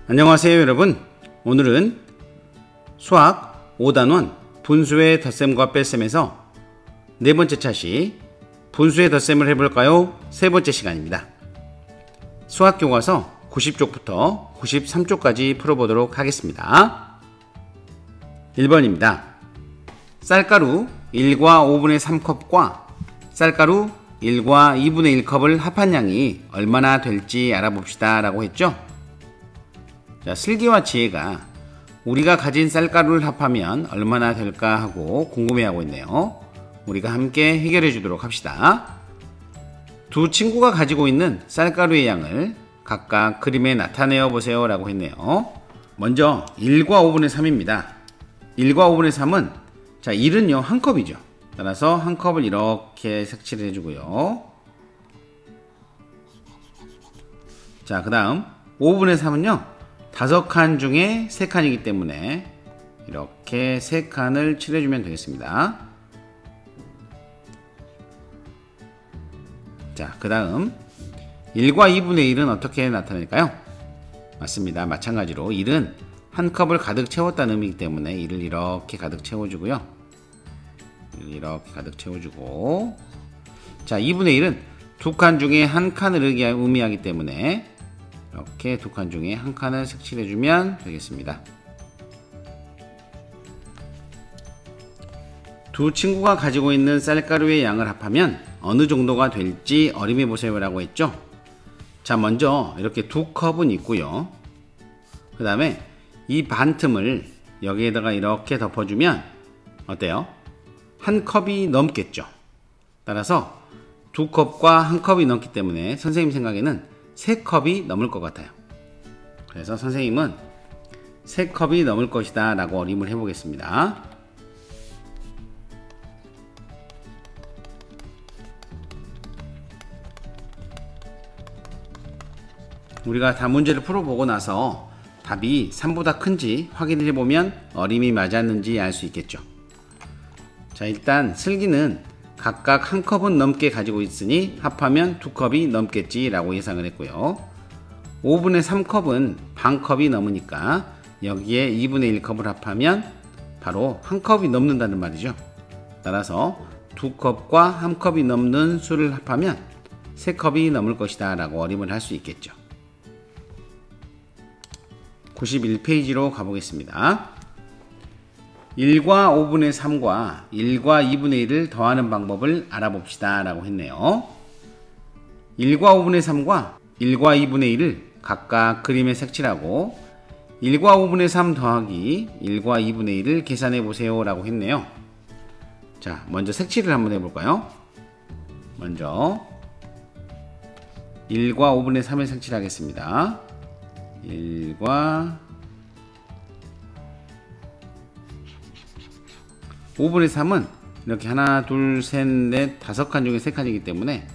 안녕하세요 여러분. 오늘은 수학 5단원 분수의 덧셈과 뺄셈에서 네 번째 차시 분수의 덧셈을 해볼까요? 세 번째 시간입니다. 수학 교과서 90쪽부터 93쪽까지 풀어보도록 하겠습니다. 1번입니다. 쌀가루 1과 5분의 3컵과 쌀가루 1과 2분의 1컵을 합한 양이 얼마나 될지 알아봅시다 라고 했죠. 자, 슬기와 지혜가 우리가 가진 쌀가루를 합하면 얼마나 될까 하고 궁금해하고 있네요. 우리가 함께 해결해 주도록 합시다. 두 친구가 가지고 있는 쌀가루의 양을 각각 그림에 나타내어 보세요 라고 했네요. 먼저 1과 5분의 3입니다. 1과 5분의 3은 자 1은요 한 컵이죠. 따라서 한 컵을 이렇게 색칠을 해주고요. 자, 그 다음 5분의 3은요 5칸 중에 3칸이기 때문에 이렇게 3칸을 칠해주면 되겠습니다. 자, 그 다음 1과 2분의 1은 어떻게 나타낼까요? 맞습니다. 마찬가지로 1은 한 컵을 가득 채웠다는 의미이기 때문에 1을 이렇게 가득 채워주고요. 이렇게 가득 채워주고, 자 2분의 1은 두 칸 중에 한 칸을 의미하기 때문에 이렇게 두 칸 중에 한 칸을 색칠해주면 되겠습니다. 두 친구가 가지고 있는 쌀가루의 양을 합하면 어느 정도가 될지 어림해 보세요 라고 했죠. 자, 먼저 이렇게 두 컵은 있고요. 그 다음에 이 반틈을 여기에다가 이렇게 덮어주면 어때요? 한 컵이 넘겠죠. 따라서 두 컵과 한 컵이 넘기 때문에 선생님 생각에는 3컵이 넘을 것 같아요. 그래서 선생님은 3컵이 넘을 것이다 라고 어림을 해보겠습니다. 우리가 다 문제를 풀어보고 나서 답이 3보다 큰지 확인을 해보면 어림이 맞았는지 알 수 있겠죠. 자, 일단 슬기는 각각 한 컵은 넘게 가지고 있으니 합하면 2컵이 넘겠지 라고 예상을 했고요. 5분의 3컵은 반 컵이 넘으니까 여기에 2분의 1컵을 합하면 바로 한 컵이 넘는다는 말이죠. 따라서 2컵과 한 컵이 넘는 수를 합하면 3컵이 넘을 것이다 라고 어림을 할 수 있겠죠. 91페이지로 가보겠습니다. 1과 5분의 3과 1과 2분의 1을 더하는 방법을 알아봅시다 라고 했네요. 1과 5분의 3과 1과 2분의 1을 각각 그림에 색칠하고 1과 5분의 3 더하기 1과 2분의 1을 계산해 보세요 라고 했네요. 자, 먼저 색칠을 한번 해볼까요? 먼저 1과 5분의 3을 색칠하겠습니다. 1과 5분의 3은 이렇게 하나, 둘, 셋, 넷, 5칸 중에 3칸이기 때문에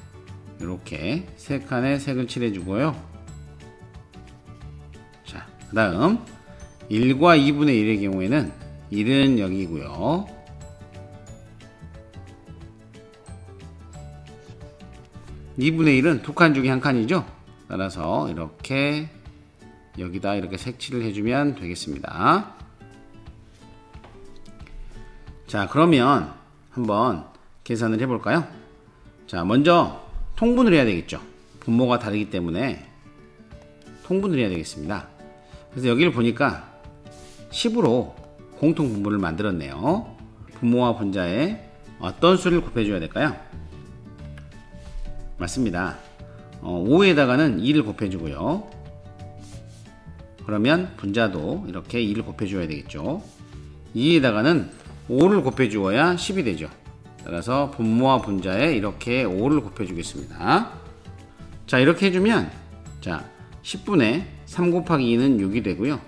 이렇게 3칸에 색을 칠해주고요. 자, 그 다음 1과 2분의 1의 경우에는 1은 여기고요. 2분의 1은 2칸 중에 1칸이죠. 따라서 이렇게 여기다 이렇게 색칠을 해주면 되겠습니다. 자, 그러면 한번 계산을 해볼까요? 자, 먼저 통분을 해야 되겠죠. 분모가 다르기 때문에 통분을 해야 되겠습니다. 그래서 여기를 보니까 10으로 공통분모를 만들었네요. 분모와 분자에 어떤 수를 곱해줘야 될까요? 맞습니다. 5에다가는 2를 곱해주고요. 그러면 분자도 이렇게 2를 곱해줘야 되겠죠. 2에다가는 5를 곱해주어야 10이 되죠. 따라서 분모와 분자에 이렇게 5를 곱해주겠습니다. 자, 이렇게 해주면 자 10분의 3 곱하기 2는 6이 되고요.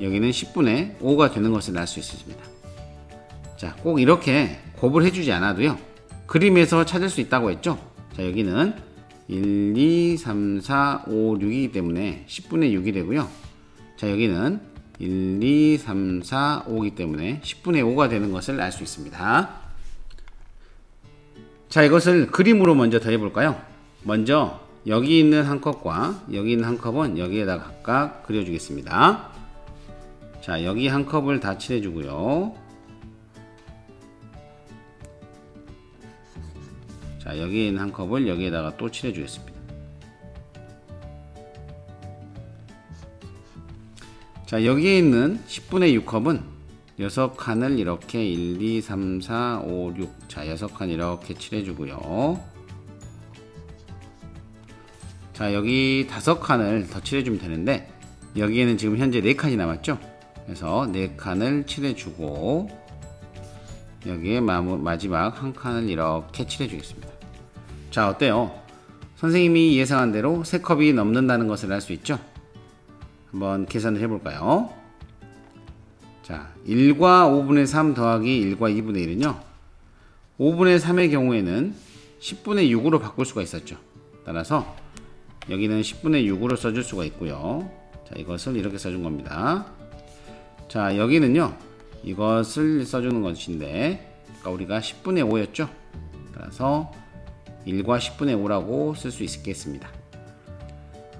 여기는 10분의 5가 되는 것을 알 수 있습니다. 자, 꼭 이렇게 곱을 해주지 않아도요. 그림에서 찾을 수 있다고 했죠. 자, 여기는 1, 2, 3, 4, 5, 6이기 때문에 10분의 6이 되고요. 자, 여기는 1, 2, 3, 4, 5이기 때문에 10분의 5가 되는 것을 알 수 있습니다. 자, 이것을 그림으로 먼저 더해볼까요? 먼저 여기 있는 한 컵과 여기 있는 한 컵은 여기에다 각각 그려주겠습니다. 자, 여기 한 컵을 다 칠해주고요. 자, 여기 있는 한 컵을 여기에다가 또 칠해주겠습니다. 자, 여기에 있는 10분의 6 컵은 6칸을 이렇게 1, 2, 3, 4, 5, 6 자, 6칸 이렇게 칠해주고요. 자, 여기 5칸을 더 칠해주면 되는데 여기에는 지금 현재 4칸이 남았죠? 그래서 4칸을 칠해주고 여기에 마지막 한 칸을 이렇게 칠해주겠습니다. 자, 어때요? 선생님이 예상한 대로 3컵이 넘는다는 것을 알 수 있죠? 한번 계산을 해볼까요? 자, 1과 5분의 3 더하기 1과 2분의 1은요 5분의 3의 경우에는 10분의 6으로 바꿀 수가 있었죠. 따라서 여기는 10분의 6으로 써줄 수가 있고요. 자, 이것을 이렇게 써준 겁니다. 자, 여기는요 이것을 써주는 것인데 아까 우리가 10분의 5였죠. 따라서 1과 10분의 5라고 쓸 수 있겠습니다.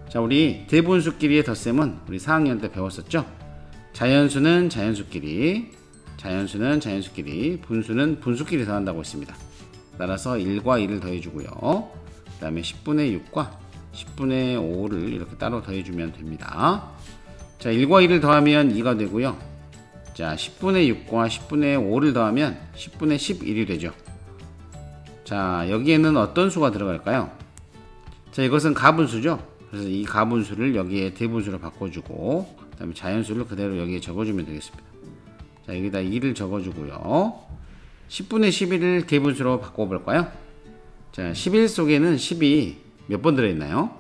자, 우리 대분수끼리의 덧셈은 우리 4학년 때 배웠었죠. 자연수는 자연수끼리, 자연수는 자연수끼리, 분수는 분수끼리 더한다고 했습니다. 따라서 1과 2를 더해주고요. 그 다음에 10분의 6과 10분의 5를 이렇게 따로 더해주면 됩니다. 자, 1과 2를 더하면 2가 되고요. 자, 10분의 6과 10분의 5를 더하면 10분의 11이 되죠. 자, 여기에는 어떤 수가 들어갈까요? 자, 이것은 가분수죠. 그래서 이 가분수를 여기에 대분수로 바꿔주고 그 다음에 자연수를 그대로 여기에 적어주면 되겠습니다. 자, 여기다 2를 적어주고요. 10분의 11을 대분수로 바꿔볼까요? 자, 11 속에는 10이 몇 번 들어있나요?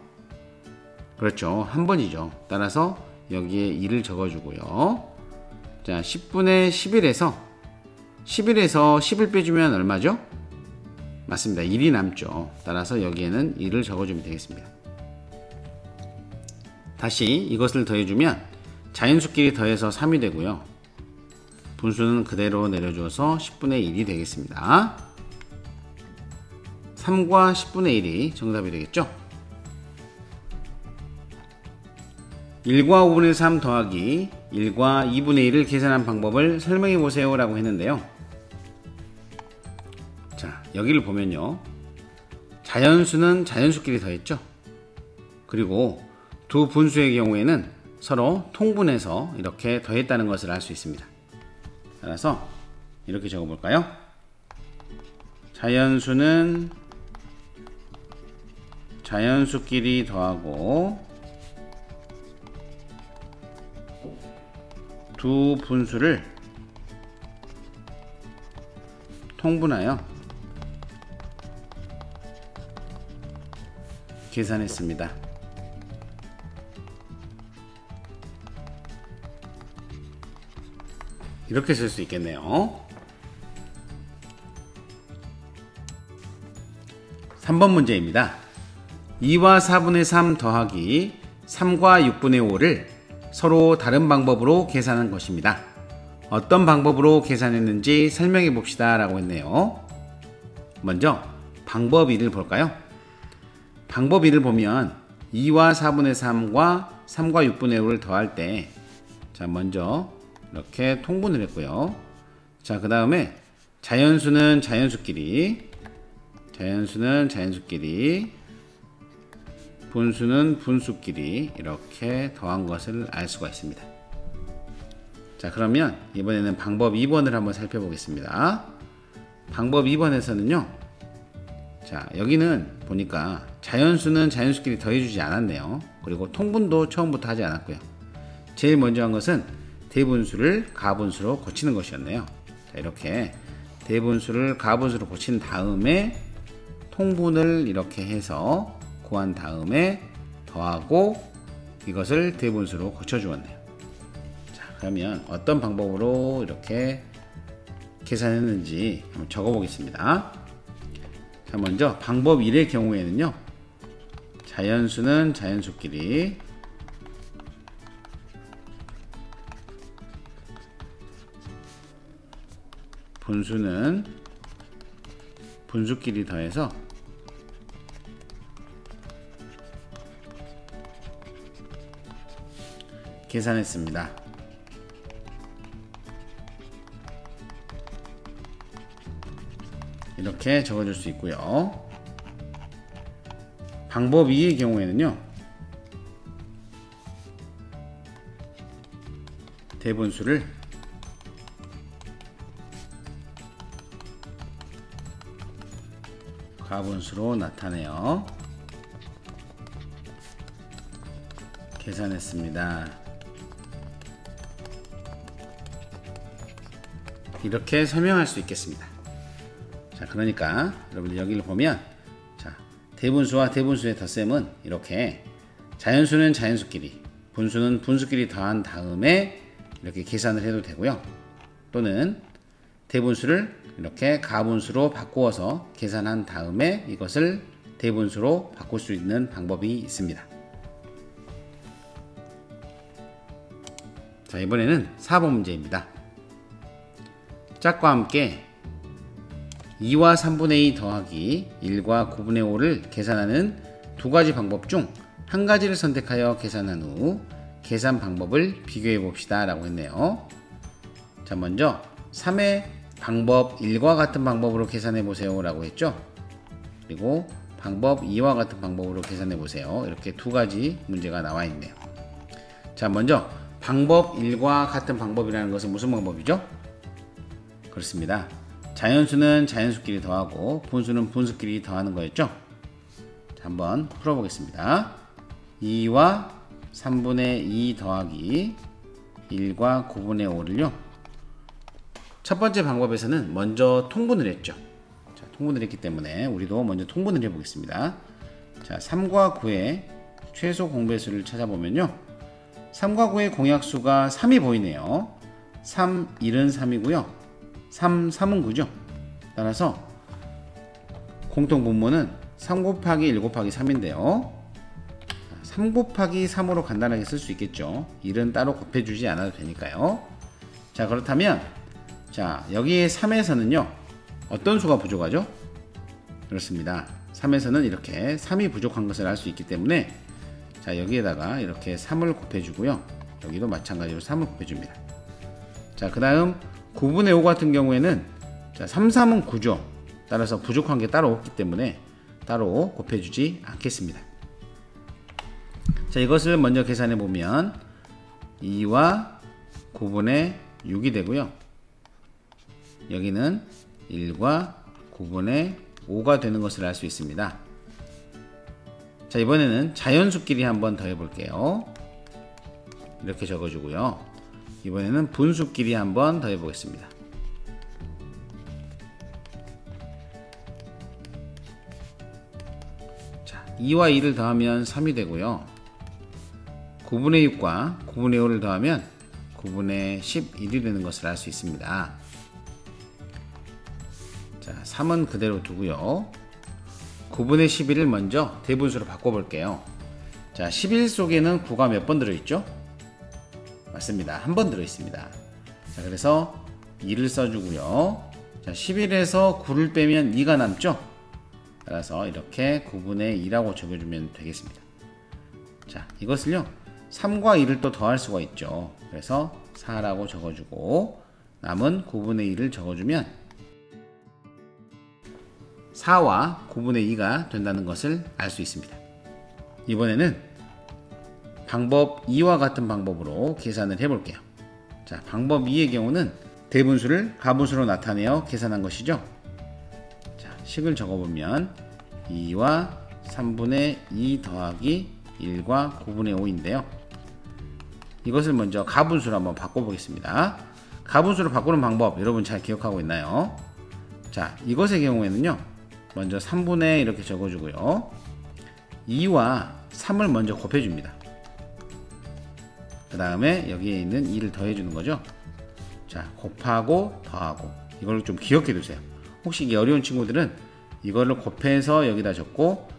그렇죠, 한 번이죠. 따라서 여기에 2를 적어주고요. 자, 10분의 11에서 10을 빼주면 얼마죠? 맞습니다, 1이 남죠. 따라서 여기에는 1을 적어주면 되겠습니다. 다시 이것을 더해주면 자연수끼리 더해서 3이 되고요. 분수는 그대로 내려줘서 10분의 1이 되겠습니다. 3과 10분의 1이 정답이 되겠죠? 1과 5분의 3 더하기 1과 2분의 1을 계산한 방법을 설명해 보세요 라고 했는데요. 자, 여기를 보면요, 자연수는 자연수끼리 더했죠. 그리고 두 분수의 경우에는 서로 통분해서 이렇게 더했다는 것을 알 수 있습니다. 따라서 이렇게 적어볼까요? 자연수는 자연수끼리 더하고 두 분수를 통분하여 계산했습니다. 이렇게 쓸 수 있겠네요. 3번 문제입니다. 2와 4분의 3 더하기 3과 6분의 5를 서로 다른 방법으로 계산한 것입니다. 어떤 방법으로 계산했는지 설명해 봅시다 라고 했네요. 먼저 방법 1을 볼까요? 방법 1을 보면 2와 4분의 3과 3과 6분의 5를 더할 때, 자, 먼저 이렇게 통분을 했고요. 자, 그 다음에 자연수는 자연수끼리, 자연수는 자연수끼리, 분수는 분수끼리 이렇게 더한 것을 알 수가 있습니다. 자, 그러면 이번에는 방법 2번을 한번 살펴보겠습니다. 방법 2번에서는요, 자, 여기는 보니까 자연수는 자연수끼리 더해주지 않았네요. 그리고 통분도 처음부터 하지 않았고요. 제일 먼저 한 것은 대분수를 가분수로 고치는 것이었네요. 자, 이렇게 대분수를 가분수로 고친 다음에 통분을 이렇게 해서 구한 다음에 더하고 이것을 대분수로 고쳐주었네요. 자, 그러면 어떤 방법으로 이렇게 계산했는지 한번 적어 보겠습니다. 자, 먼저 방법 1의 경우에는요, 자연수는 자연수끼리, 분수는 분수끼리 더해서 계산했습니다. 이렇게 적어줄 수 있고요. 방법 2의 경우에는요, 대분수를 가분수로 나타내어 계산했습니다. 이렇게 설명할 수 있겠습니다. 자, 그러니까 여러분들 여기를 보면, 자, 대분수와 대분수의 덧셈은 이렇게 자연수는 자연수끼리, 분수는 분수끼리 더한 다음에 이렇게 계산을 해도 되고요. 또는 대분수를 이렇게 가분수로 바꾸어서 계산한 다음에 이것을 대분수로 바꿀 수 있는 방법이 있습니다. 자, 이번에는 4번 문제입니다. 짝과 함께 2와 3분의 2 더하기 1과 9분의 5를 계산하는 두 가지 방법 중 한 가지를 선택하여 계산한 후 계산 방법을 비교해 봅시다 라고 했네요. 자, 먼저 3의 방법 1과 같은 방법으로 계산해 보세요 라고 했죠. 그리고 방법 2와 같은 방법으로 계산해 보세요. 이렇게 두 가지 문제가 나와 있네요. 자, 먼저 방법 1과 같은 방법이라는 것은 무슨 방법이죠? 그렇습니다. 자연수는 자연수끼리 더하고 분수는 분수끼리 더하는 거였죠. 자, 한번 풀어보겠습니다. 2와 3분의 2 더하기 1과 9분의 5를요, 첫 번째 방법에서는 먼저 통분을 했죠. 자, 통분을 했기 때문에 우리도 먼저 통분을 해 보겠습니다. 자, 3과 9의 최소 공배수를 찾아보면요, 3과 9의 공약수가 3이 보이네요. 3, 1은 3이고요 3, 3은 9죠. 따라서 공통분모는 3 곱하기 1 곱하기 3인데요 3 곱하기 3으로 간단하게 쓸 수 있겠죠. 1은 따로 곱해주지 않아도 되니까요. 자, 그렇다면 자, 여기 3에서는요 어떤 수가 부족하죠? 그렇습니다. 3에서는 이렇게 3이 부족한 것을 알 수 있기 때문에, 자, 여기에다가 이렇게 3을 곱해주고요, 여기도 마찬가지로 3을 곱해줍니다. 자, 그 다음 9분의 5 같은 경우에는, 자, 3, 3은 9죠. 따라서 부족한 게 따로 없기 때문에 따로 곱해주지 않겠습니다. 자, 이것을 먼저 계산해 보면 2와 9분의 6이 되고요, 여기는 1과 9분의 5가 되는 것을 알 수 있습니다. 자, 이번에는 자연수끼리 한번 더 해볼게요. 이렇게 적어주고요, 이번에는 분수끼리 한번 더 해보겠습니다. 자, 2와 2를 더하면 3이 되고요, 9분의 6과 9분의 5를 더하면 9분의 11이 되는 것을 알 수 있습니다. 자, 3은 그대로 두고요, 9분의 11을 먼저 대분수로 바꿔볼게요. 자, 11 속에는 9가 몇 번 들어있죠? 맞습니다. 한 번 들어있습니다. 자, 그래서 2를 써주고요. 자, 11에서 9를 빼면 2가 남죠? 따라서 이렇게 9분의 2라고 적어주면 되겠습니다. 자, 이것을요 3과 2를 또 더할 수가 있죠. 그래서 4라고 적어주고 남은 9분의 2를 적어주면 4와 9분의 2가 된다는 것을 알 수 있습니다. 이번에는 방법 2와 같은 방법으로 계산을 해볼게요. 자, 방법 2의 경우는 대분수를 가분수로 나타내어 계산한 것이죠. 자, 식을 적어보면 2와 3분의 2 더하기 1과 9분의 5인데요. 이것을 먼저 가분수로 한번 바꿔보겠습니다. 가분수로 바꾸는 방법 여러분 잘 기억하고 있나요? 자, 이것의 경우에는요, 먼저 3분의 이렇게 적어주고요, 2와 3을 먼저 곱해줍니다. 그 다음에 여기에 있는 2를 더해주는 거죠. 자, 곱하고 더하고, 이걸 좀 기억해 두세요. 혹시 이게 어려운 친구들은 이거를 곱해서 여기다 적고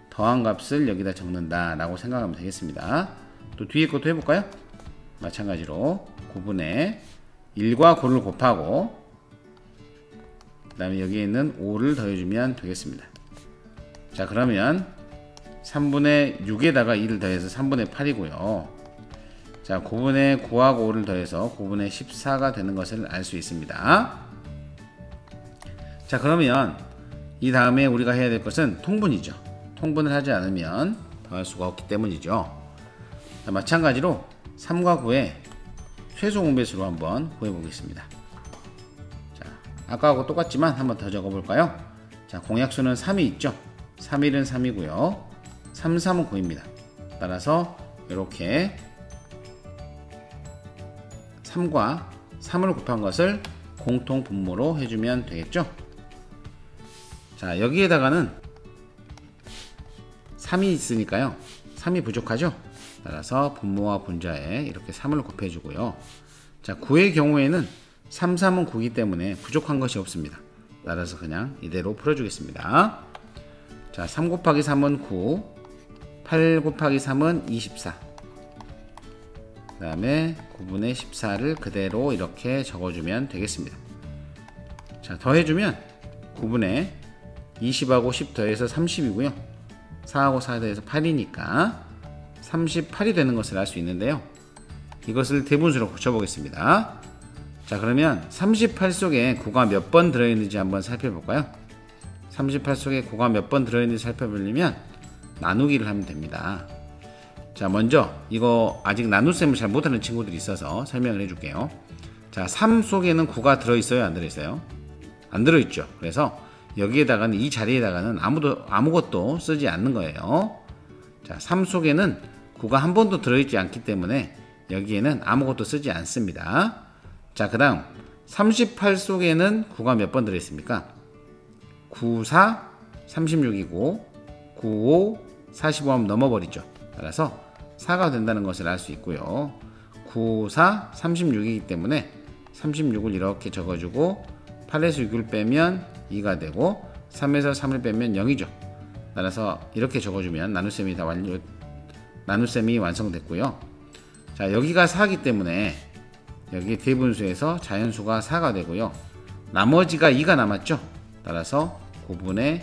더한 값을 여기다 적는다 라고 생각하면 되겠습니다. 또 뒤에 것도 해볼까요? 마찬가지로 9분의 1과 9를 곱하고 그 다음에 여기에 있는 5를 더해주면 되겠습니다. 자, 그러면 3분의 6에다가 2를 더해서 3분의 8이고요. 자, 9분의 9하고 5를 더해서 9분의 14가 되는 것을 알 수 있습니다. 자, 그러면 이 다음에 우리가 해야 될 것은 통분이죠. 통분을 하지 않으면 더할 수가 없기 때문이죠. 자, 마찬가지로 3과 9의 최소 공배수로 한번 구해 보겠습니다. 자, 아까하고 똑같지만 한번 더 적어 볼까요? 자, 공약수는 3이 있죠. 3일은 3이고요. 3, 3은 9입니다. 따라서 이렇게 3과 3을 곱한 것을 공통 분모로 해주면 되겠죠. 자, 여기에다가는 3이 있으니까요. 3이 부족하죠. 따라서 분모와 분자에 이렇게 3을 곱해주고요. 자, 9의 경우에는 3, 3은 9이기 때문에 부족한 것이 없습니다. 따라서 그냥 이대로 풀어주겠습니다. 자, 3 곱하기 3은 9, 8 곱하기 3은 24. 그 다음에 9분의 14를 그대로 이렇게 적어주면 되겠습니다. 자, 더해주면 9분의 20하고 10 더해서 30이고요. 4하고 4 더해서 8이니까 38이 되는 것을 알 수 있는데요. 이것을 대분수로 고쳐보겠습니다. 자, 그러면 38 속에 9가 몇 번 들어있는지 한번 살펴볼까요? 38 속에 9가 몇 번 들어있는지 살펴보려면 나누기를 하면 됩니다. 자, 먼저 이거 아직 나눗셈을 잘 못하는 친구들이 있어서 설명을 해줄게요. 자, 3 속에는 9가 들어있어요? 안 들어있어요? 안 들어있죠. 그래서 여기에다가는, 이 자리에다가는 아무것도 쓰지 않는 거예요. 자, 3 속에는 9가 한 번도 들어있지 않기 때문에 여기에는 아무것도 쓰지 않습니다. 자, 그 다음 38 속에는 9가 몇 번 들어있습니까? 9, 4, 36이고 9, 5, 45 하면 넘어버리죠. 따라서 4가 된다는 것을 알 수 있고요. 9, 4, 36이기 때문에 36을 이렇게 적어주고 8에서 6을 빼면 2가 되고 3에서 3을 빼면 0이죠. 따라서 이렇게 적어주면 나눗셈이 완성됐고요. 자, 여기가 4이기 때문에 여기 대분수에서 자연수가 4가 되고요. 나머지가 2가 남았죠. 따라서 9분의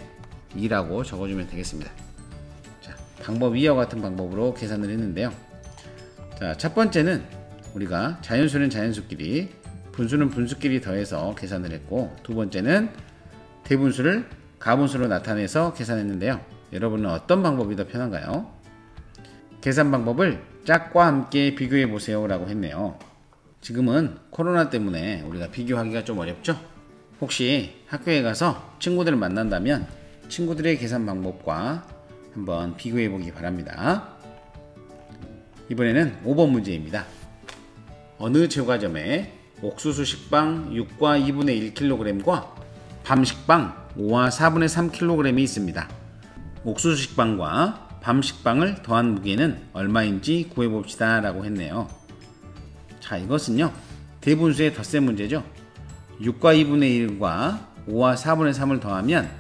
2라고 적어주면 되겠습니다. 자, 방법 2와 같은 방법으로 계산을 했는데요. 자, 첫 번째는 우리가 자연수는 자연수끼리, 분수는 분수끼리 더해서 계산을 했고, 두 번째는 대분수를 가분수로 나타내서 계산했는데요. 여러분은 어떤 방법이 더 편한가요? 계산 방법을 짝과 함께 비교해 보세요 라고 했네요. 지금은 코로나 때문에 우리가 비교하기가 좀 어렵죠? 혹시 학교에 가서 친구들을 만난다면 친구들의 계산 방법과 한번 비교해 보기 바랍니다. 이번에는 5번 문제입니다. 어느 제과점에 옥수수 식빵 6과 2분의 1kg과 밤 식빵 5와 4분의 3kg이 있습니다. 옥수수 식빵과 밤 식빵을 더한 무게는 얼마인지 구해봅시다 라고 했네요. 자, 이것은요, 대분수의 덧셈 문제죠. 6과 2분의 1과 5와 4분의 3을 더하면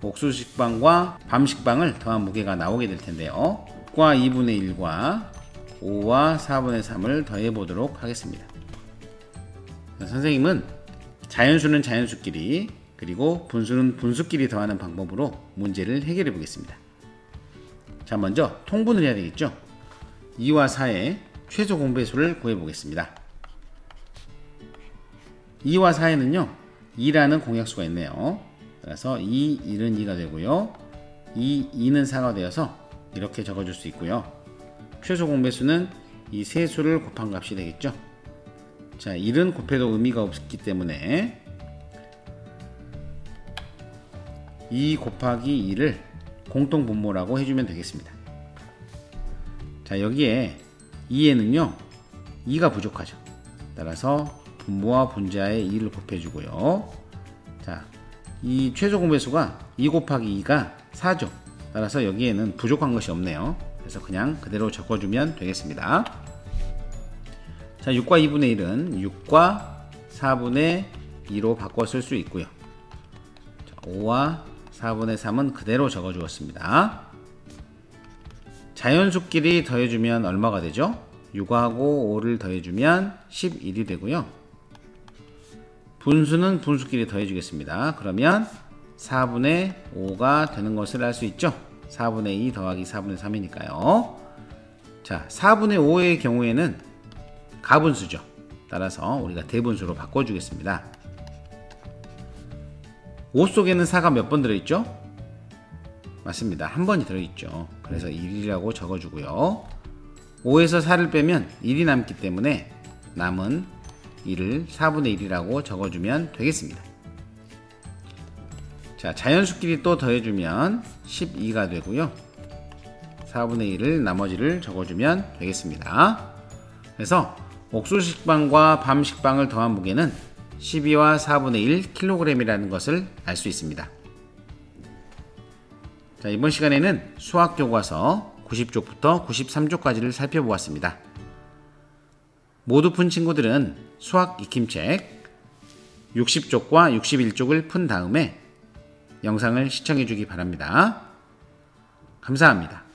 옥수수 식빵과 밤 식빵을 더한 무게가 나오게 될 텐데요. 6과 2분의 1과 5와 4분의 3을 더해 보도록 하겠습니다. 선생님은 자연수는 자연수끼리, 그리고 분수는 분수끼리 더하는 방법으로 문제를 해결해 보겠습니다. 자, 먼저 통분을 해야 되겠죠. 2와 4의 최소 공배수를 구해 보겠습니다. 2와 4에는요 2라는 공약수가 있네요. 그래서 2, 1은 2가 되고요, 2는 4가 되어서 이렇게 적어줄 수 있고요. 최소 공배수는 이 세 수를 곱한 값이 되겠죠. 자, 1은 곱해도 의미가 없기 때문에 2 곱하기 2를 공통 분모라고 해주면 되겠습니다. 자, 여기에 2에는요 2가 부족하죠. 따라서 분모와 분자에 2를 곱해주고요. 자, 이 최소 공배수가 2 곱하기 2가 4죠. 따라서 여기에는 부족한 것이 없네요. 그래서 그냥 그대로 적어주면 되겠습니다. 자, 6과 2분의 1은 6과 4분의 2로 바꿔 쓸 수 있고요. 자, 5와 4분의 3은 그대로 적어 주었습니다. 자연수끼리 더해주면 얼마가 되죠? 6하고 5를 더해주면 11이 되고요. 분수는 분수끼리 더해주겠습니다. 그러면 4분의 5가 되는 것을 알 수 있죠? 4분의 2 더하기 4분의 3이니까요. 자, 4분의 5의 경우에는 가분수죠. 따라서 우리가 대분수로 바꿔주겠습니다. 5 속에는 4가 몇 번 들어있죠? 맞습니다. 한 번이 들어있죠. 그래서 1이라고 적어주고요. 5에서 4를 빼면 1이 남기 때문에 남은 1을 4분의 1이라고 적어주면 되겠습니다. 자, 자연수끼리 또 더해주면 12가 되고요. 4분의 1을 나머지를 적어주면 되겠습니다. 그래서 옥수식빵과 밤식빵을 더한 무게는 12와 4분의 1kg이라는 것을 알 수 있습니다. 자, 이번 시간에는 수학교과서 90쪽부터 93쪽까지를 살펴보았습니다. 모두 푼 친구들은 수학 익힘책 60쪽과 61쪽을 푼 다음에 영상을 시청해 주기 바랍니다. 감사합니다.